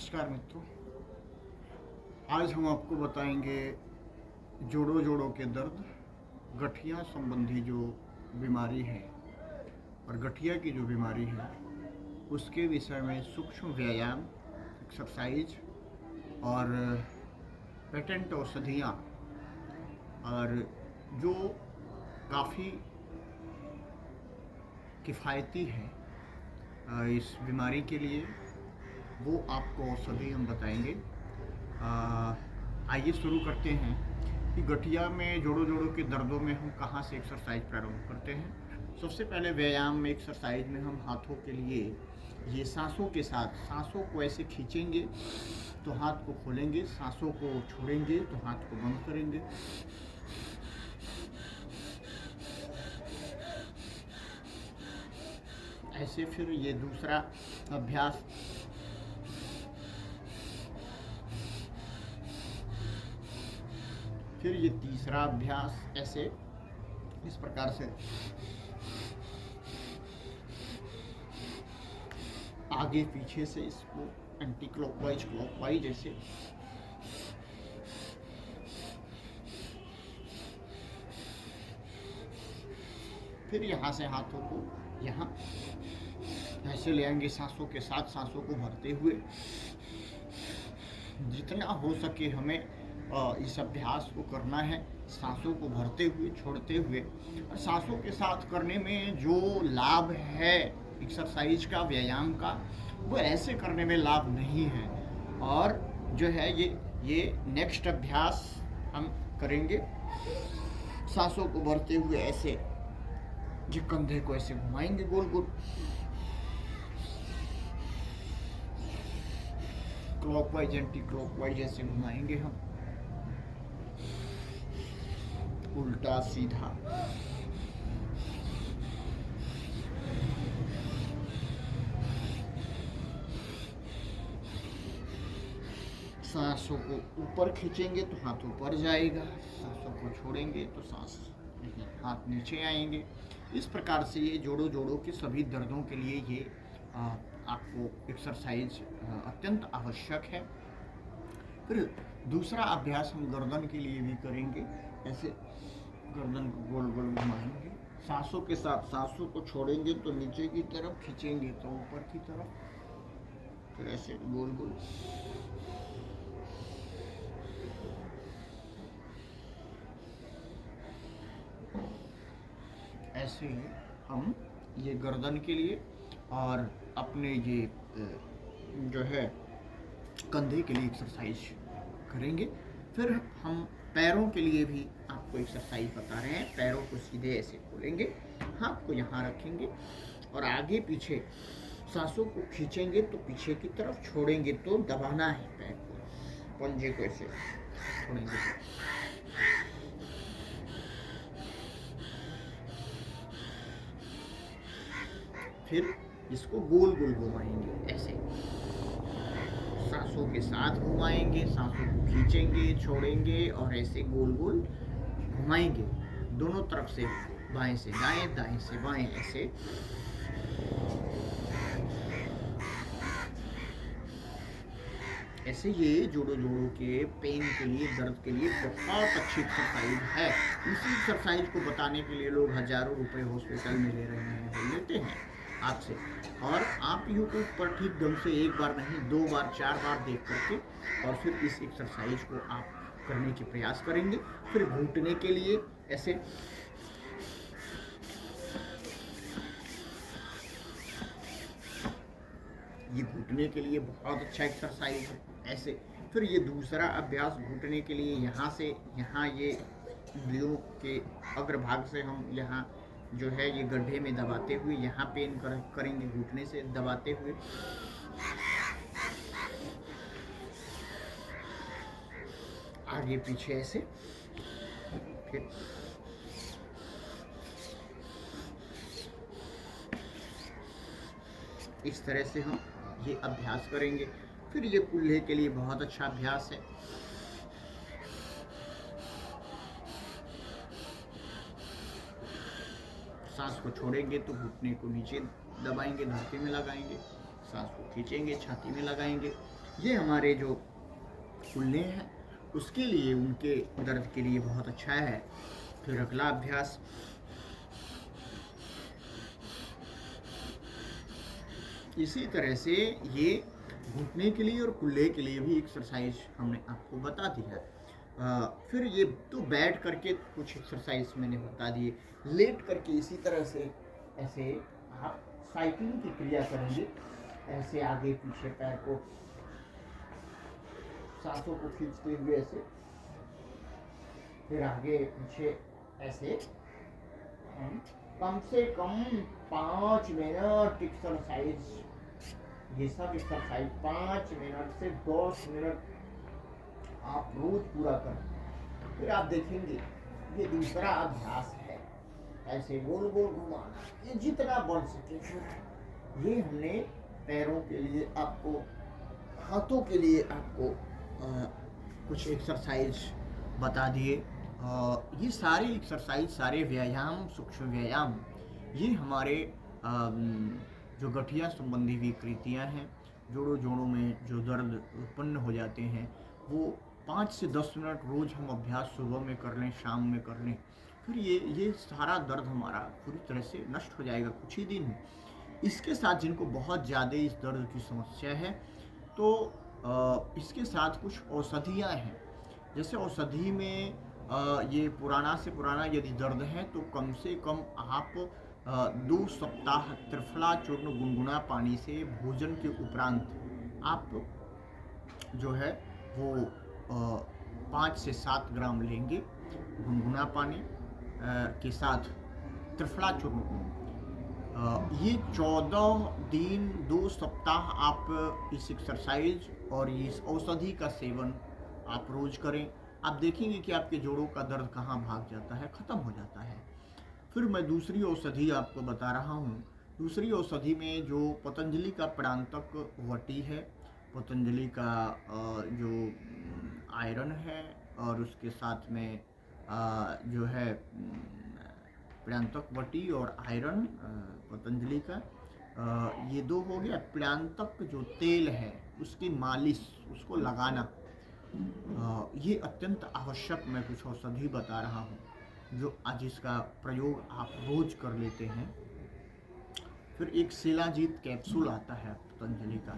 नमस्कार मित्रों। आज हम आपको बताएंगे जोड़ों जोड़ों के दर्द, गठिया संबंधी जो बीमारी है और गठिया की जो बीमारी है उसके विषय में सूक्ष्म व्यायाम, एक्सरसाइज और पेटेंट औषधियाँ और जो काफ़ी किफ़ायती है इस बीमारी के लिए, वो आपको औषधि हम बताएंगे। आइए शुरू करते हैं कि गठिया में जोड़ों जोड़ों के दर्दों में हम कहाँ से एक्सरसाइज प्रारंभ करते हैं। सबसे पहले व्यायाम में, एक्सरसाइज में हम हाथों के लिए ये सांसों के साथ सांसों को ऐसे खींचेंगे तो हाथ को खोलेंगे, सांसों को छोड़ेंगे तो हाथ को बंद करेंगे। ऐसे फिर ये दूसरा अभ्यास, फिर ये तीसरा अभ्यास, ऐसे इस प्रकार से आगे पीछे से इसको एंटी क्लॉकवाइज क्लॉकवाइज ऐसे। फिर यहाँ से हाथों को यहाँ ऐसे ले आएंगे, सांसों के साथ सांसों को भरते हुए। जितना हो सके हमें इस अभ्यास को करना है, सांसों को भरते हुए छोड़ते हुए। और सांसों के साथ करने में जो लाभ है एक्सरसाइज का, व्यायाम का, वो ऐसे करने में लाभ नहीं है। और जो है ये नेक्स्ट अभ्यास हम करेंगे, सांसों को भरते हुए ऐसे जो कंधे को ऐसे घुमाएंगे गोल गोल, क्लॉकवाइज एंटी क्लॉकवाइज ऐसे घुमाएंगे हम, उल्टा सीधा। सांसों को ऊपर खींचेंगे तो हाथ ऊपर जाएगा, सांसों को छोड़ेंगे तो सांस हाथ नीचे आएंगे। इस प्रकार से ये जोड़ों जोड़ों के सभी दर्दों के लिए ये आपको एक्सरसाइज अत्यंत आवश्यक है। फिर दूसरा अभ्यास हम गर्दन के लिए भी करेंगे। ऐसे गर्दन को गोल गोल घुमाएंगे, सांसों के साथ सांसों को छोड़ेंगे तो नीचे की तरफ, खींचेंगे तो ऊपर की तरफ, फिर ऐसे गोल गोल। ऐसे ही हम ये गर्दन के लिए और अपने ये जो है कंधे के लिए एक्सरसाइज करेंगे। फिर हम पैरों के लिए भी आपको एक्सरसाइज बता रहे हैं। पैरों को सीधे ऐसे खोलेंगे, हाथ को यहाँ रखेंगे और आगे पीछे सांसों को खींचेंगे तो पीछे की तरफ, छोड़ेंगे तो दबाना है पैर को, पंजे को ऐसे छोड़ेंगे। फिर इसको गोल गोल घुमाएंगे, ऐसे सांसों के साथ घुमाएंगे, सांसों को खींचेंगे, छोड़ेंगे और ऐसे गोल गोल घुमाएंगे दोनों तरफ से, बाएं से दाएं, दाएं से बाएं, ऐसे। ऐसे ये जोड़ों जोड़ों के पेन के लिए, दर्द के लिए बहुत अच्छी एक्सरसाइज है। इसी एक्सरसाइज को बताने के लिए लोग हजारों रुपए हॉस्पिटल में ले रहे हैं, लेते हैं आपसे। और आप यूट्यूब पर ठीक ढंग से एक बार नहीं, 2 बार 4 बार देख करके और फिर इस एक्सरसाइज को आप करने के प्रयास करेंगे। फिर घुटने के लिए ऐसे ये घुटने के लिए बहुत अच्छा एक्सरसाइज है, ऐसे। फिर ये दूसरा अभ्यास घुटने के लिए, यहाँ से यहाँ ये उंगलियों के अग्रभाग से हम यहाँ जो है ये गड्ढे में दबाते हुए यहाँ पेन करेंगे, घुटने से दबाते हुए। आगे पीछे ऐसे, फिर इस तरह से हम ये अभ्यास करेंगे। फिर ये कूल्हे के लिए बहुत अच्छा अभ्यास है। सांस को छोड़ेंगे तो घुटने को नीचे दबाएंगे, धरती में लगाएंगे, सांस को खींचेंगे, छाती में लगाएंगे, ये हमारे जो कुल्ले हैं उसके लिए, उनके दर्द के लिए बहुत अच्छा है। फिर अगला अभ्यास, इसी तरह से ये घुटने के लिए और कुल्ले के लिए भी एक्सरसाइज हमने आपको बता दी है। फिर ये तो बैठ करके कुछ एक्सरसाइज मैंने बता दिए। लेट करके इसी तरह से ऐसे आप साइकिलिंग की क्रिया करेंगे। ऐसे आगे पीछे पैर को, सांसों को खींचते हुए ऐसे, फिर आगे पीछे ऐसे। हम कम से कम 5 मिनट एक्सरसाइज, ये सब एक्सरसाइज 5 मिनट से 10 मिनट आप रोज पूरा करें। फिर आप देखेंगे ये दूसरा अभ्यास है, ऐसे गोल गोल घुमाना, ये जितना बन सके। फिर ये हमने पैरों के लिए आपको, हाथों के लिए आपको कुछ एक्सरसाइज बता दिए। ये सारे एक्सरसाइज, सारे व्यायाम, सूक्ष्म व्यायाम, ये हमारे जो गठिया संबंधी विकृतियां हैं, जोड़ों जोड़ों में जो दर्द उत्पन्न हो जाते हैं, वो 5 से 10 मिनट रोज़ हम अभ्यास सुबह में कर लें, शाम में कर लें, फिर ये सारा दर्द हमारा पूरी तरह से नष्ट हो जाएगा कुछ ही दिन में। इसके साथ जिनको बहुत ज़्यादा इस दर्द की समस्या है, तो इसके साथ कुछ औषधियाँ हैं। जैसे औषधि में ये पुराना से पुराना यदि दर्द है तो कम से कम आप 2 सप्ताह त्रिफला चूर्ण गुनगुना पानी से भोजन के उपरांत आप जो है वो 5 से 7 ग्राम लेंगे गुनगुना पानी के साथ त्रिफला चूर्ण। ये 14 दिन 2 सप्ताह आप इस एक्सरसाइज और इस औषधि का सेवन आप रोज करें। आप देखेंगे कि आपके जोड़ों का दर्द कहाँ भाग जाता है, ख़त्म हो जाता है। फिर मैं दूसरी औषधि आपको बता रहा हूँ। दूसरी औषधि में जो पतंजलि का प्राणांतक वटी है, पतंजलि का जो आयरन है, और उसके साथ में जो है प्राणांतक वटी और आयरन पतंजलि का, ये 2 हो गया। प्राणांतक जो तेल है उसकी मालिश, उसको लगाना, ये अत्यंत आवश्यक मैं कुछ औषधि बता रहा हूँ जो आज इसका प्रयोग आप रोज कर लेते हैं। फिर एक शिलाजीत कैप्सूल आता है पतंजलि का।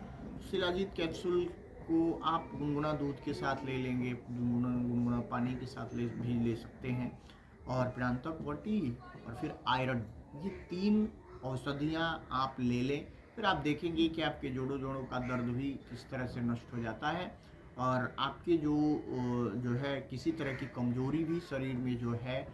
शिलाजीत कैप्सूल को आप गुनगुना दूध के साथ ले लेंगे, गुनगुना पानी के साथ भी ले सकते हैं। और प्राणांतक वटी और फिर आयरन, ये 3 औषधियाँ आप ले लें। फिर आप देखेंगे कि आपके जोड़ों का दर्द भी किस तरह से नष्ट हो जाता है, और आपके जो है किसी तरह की कमजोरी भी शरीर में जो है,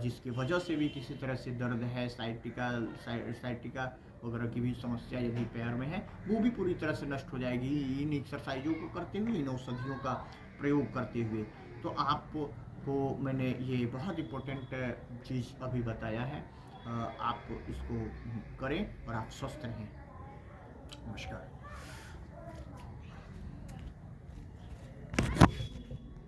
जिसकी वजह से भी किसी तरह से दर्द है, साइटिका वगैरह की भी समस्या यदि पैर में है, वो भी पूरी तरह से नष्ट हो जाएगी इन एक्सरसाइजों को करते हुए, इन औषधियों का प्रयोग करते हुए। तो आपको मैंने ये बहुत इम्पोर्टेंट चीज़ अभी बताया है। आप इसको करें और आप स्वस्थ रहें। नमस्कार।